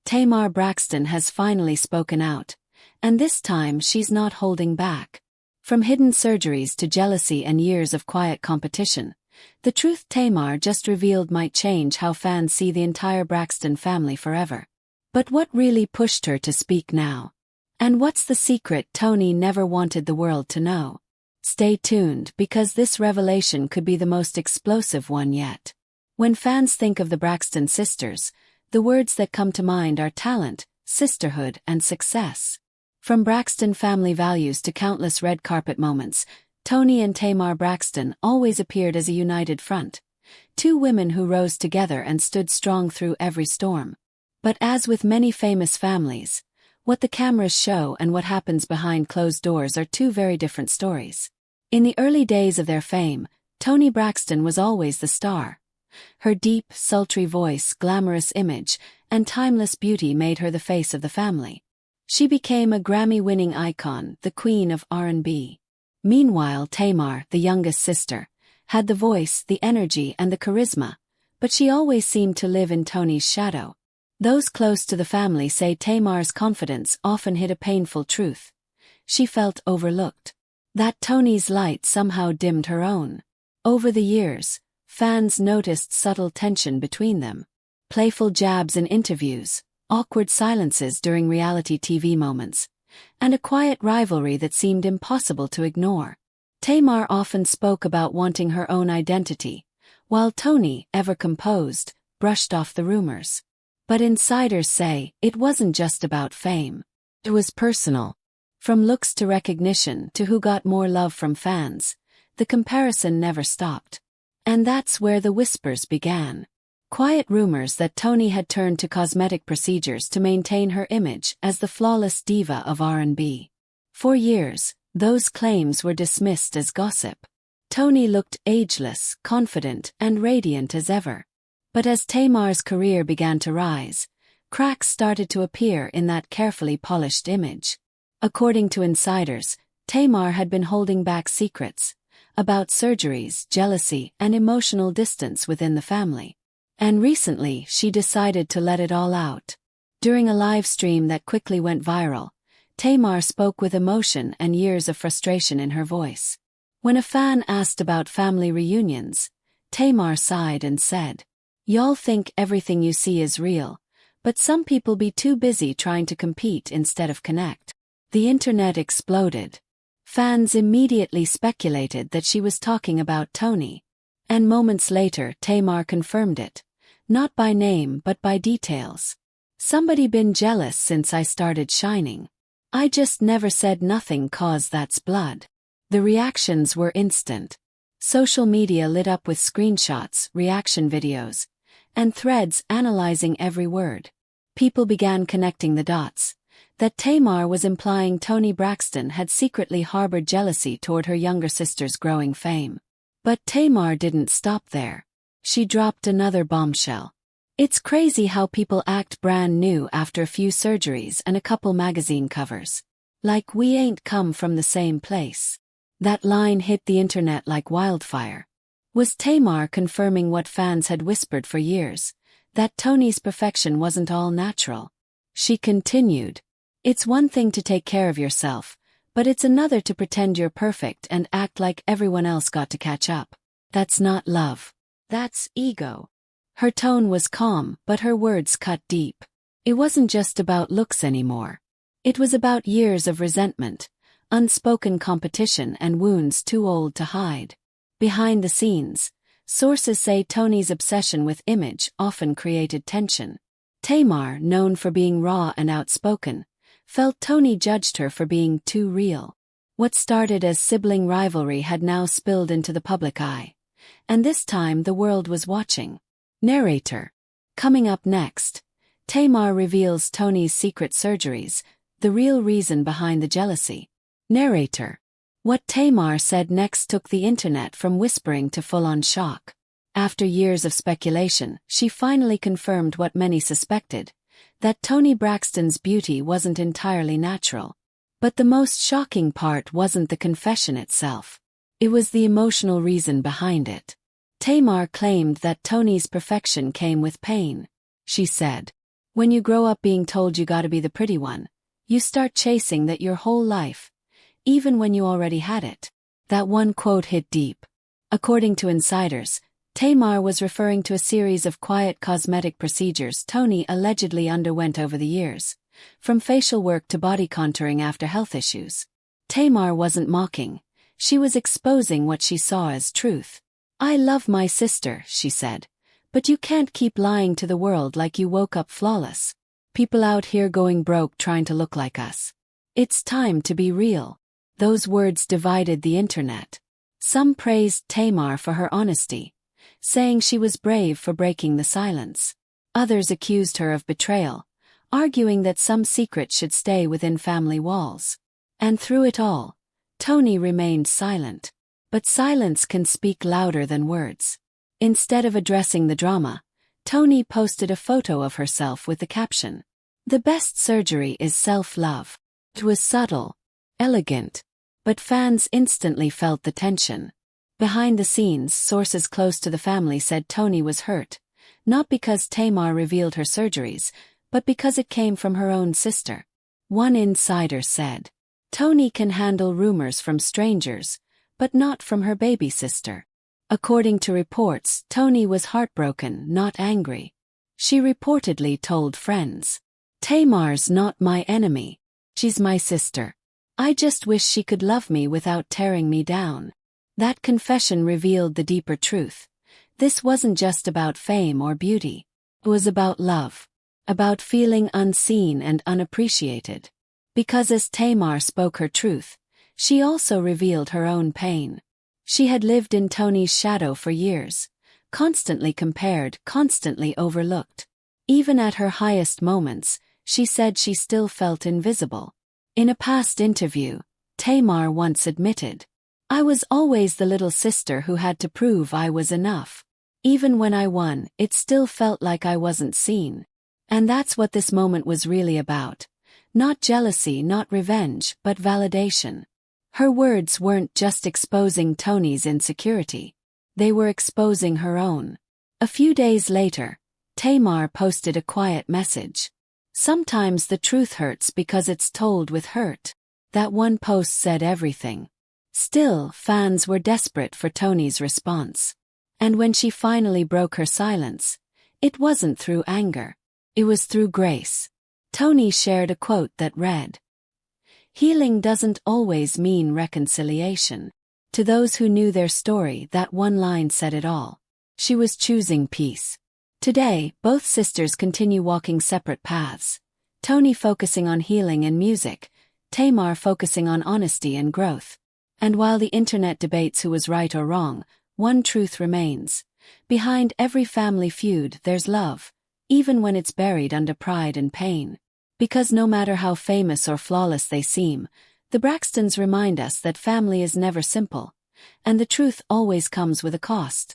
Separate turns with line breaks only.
Tamar Braxton has finally spoken out, and this time she's not holding back. From hidden surgeries to jealousy and years of quiet competition, the truth Tamar just revealed might change how fans see the entire Braxton family forever. But what really pushed her to speak now? And what's the secret Toni never wanted the world to know? Stay tuned, because this revelation could be the most explosive one yet. When fans think of the Braxton sisters, the words that come to mind are talent, sisterhood, and success. From Braxton family values to countless red carpet moments, Toni and Tamar Braxton always appeared as a united front. Two women who rose together and stood strong through every storm. But as with many famous families, what the cameras show and what happens behind closed doors are two very different stories. In the early days of their fame, Toni Braxton was always the star. Her deep, sultry voice, glamorous image, and timeless beauty made her the face of the family. She became a Grammy-winning icon, the queen of R&B. Meanwhile, Tamar, the youngest sister, had the voice, the energy, and the charisma, but she always seemed to live in Toni's shadow. Those close to the family say Tamar's confidence often hid a painful truth. She felt overlooked. That Toni's light somehow dimmed her own. Over the years, fans noticed subtle tension between them. Playful jabs in interviews, awkward silences during reality TV moments, and a quiet rivalry that seemed impossible to ignore. Tamar often spoke about wanting her own identity, while Toni, ever composed, brushed off the rumors. But insiders say it wasn't just about fame. It was personal. From looks to recognition to who got more love from fans, the comparison never stopped. And that's where the whispers began. Quiet rumors that Toni had turned to cosmetic procedures to maintain her image as the flawless diva of R&B. For years, those claims were dismissed as gossip. Toni looked ageless, confident, and radiant as ever. But as Tamar's career began to rise, cracks started to appear in that carefully polished image. According to insiders, Tamar had been holding back secrets about surgeries, jealousy, and emotional distance within the family. And recently, she decided to let it all out. During a live stream that quickly went viral, Tamar spoke with emotion and years of frustration in her voice. When a fan asked about family reunions, Tamar sighed and said, "Y'all think everything you see is real, but some people be too busy trying to compete instead of connect." The internet exploded. Fans immediately speculated that she was talking about Toni. And moments later, Tamar confirmed it. Not by name but by details. "Somebody been jealous since I started shining. I just never said nothing 'cause that's blood." The reactions were instant. Social media lit up with screenshots, reaction videos, and threads analyzing every word. People began connecting the dots. That Tamar was implying Toni Braxton had secretly harbored jealousy toward her younger sister's growing fame. But Tamar didn't stop there. She dropped another bombshell. "It's crazy how people act brand new after a few surgeries and a couple magazine covers. Like we ain't come from the same place." That line hit the internet like wildfire. Was Tamar confirming what fans had whispered for years, that Toni's perfection wasn't all natural? She continued, "It's one thing to take care of yourself, but it's another to pretend you're perfect and act like everyone else got to catch up. That's not love. That's ego." Her tone was calm, but her words cut deep. It wasn't just about looks anymore. It was about years of resentment, unspoken competition, and wounds too old to hide. Behind the scenes, sources say Toni's obsession with image often created tension. Tamar, known for being raw and outspoken, felt Toni judged her for being too real. What started as sibling rivalry had now spilled into the public eye. And this time the world was watching. Narrator. Coming up next, Tamar reveals Toni's secret surgeries, the real reason behind the jealousy. Narrator. What Tamar said next took the internet from whispering to full-on shock. After years of speculation, she finally confirmed what many suspected, that Toni Braxton's beauty wasn't entirely natural. But the most shocking part wasn't the confession itself. It was the emotional reason behind it. Tamar claimed that Toni's perfection came with pain. She said, When you grow up being told you gotta be the pretty one, you start chasing that your whole life, even when you already had it. That one quote hit deep. According to insiders, Tamar was referring to a series of quiet cosmetic procedures Toni allegedly underwent over the years, from facial work to body contouring after health issues. Tamar wasn't mocking, she was exposing what she saw as truth. "I love my sister," she said, "but you can't keep lying to the world like you woke up flawless. People out here going broke trying to look like us. It's time to be real." Those words divided the internet. Some praised Tamar for her honesty, saying she was brave for breaking the silence. Others accused her of betrayal, arguing that some secrets should stay within family walls. And through it all, Toni remained silent. But silence can speak louder than words. Instead of addressing the drama, Toni posted a photo of herself with the caption, "The best surgery is self-love." It was subtle, elegant, but fans instantly felt the tension. Behind the scenes, sources close to the family said Toni was hurt, not because Tamar revealed her surgeries, but because it came from her own sister. One insider said, "Toni can handle rumors from strangers, but not from her baby sister." According to reports, Toni was heartbroken, not angry. She reportedly told friends, "Tamar's not my enemy. She's my sister. I just wish she could love me without tearing me down." That confession revealed the deeper truth. This wasn't just about fame or beauty. It was about love. About feeling unseen and unappreciated. Because as Tamar spoke her truth, she also revealed her own pain. She had lived in Toni's shadow for years, constantly compared, constantly overlooked. Even at her highest moments, she said she still felt invisible. In a past interview, Tamar once admitted, "I was always the little sister who had to prove I was enough. Even when I won, it still felt like I wasn't seen." And that's what this moment was really about. Not jealousy, not revenge, but validation. Her words weren't just exposing Toni's insecurity. They were exposing her own. A few days later, Tamar posted a quiet message. "Sometimes the truth hurts because it's told with hurt." That one post said everything. Still, fans were desperate for Toni's response. And when she finally broke her silence, it wasn't through anger. It was through grace. Toni shared a quote that read, "Healing doesn't always mean reconciliation." To those who knew their story, that one line said it all. She was choosing peace. Today, both sisters continue walking separate paths. Toni focusing on healing and music, Tamar focusing on honesty and growth. And while the internet debates who was right or wrong, one truth remains. Behind every family feud, there's love, even when it's buried under pride and pain. Because no matter how famous or flawless they seem, the Braxtons remind us that family is never simple, and the truth always comes with a cost.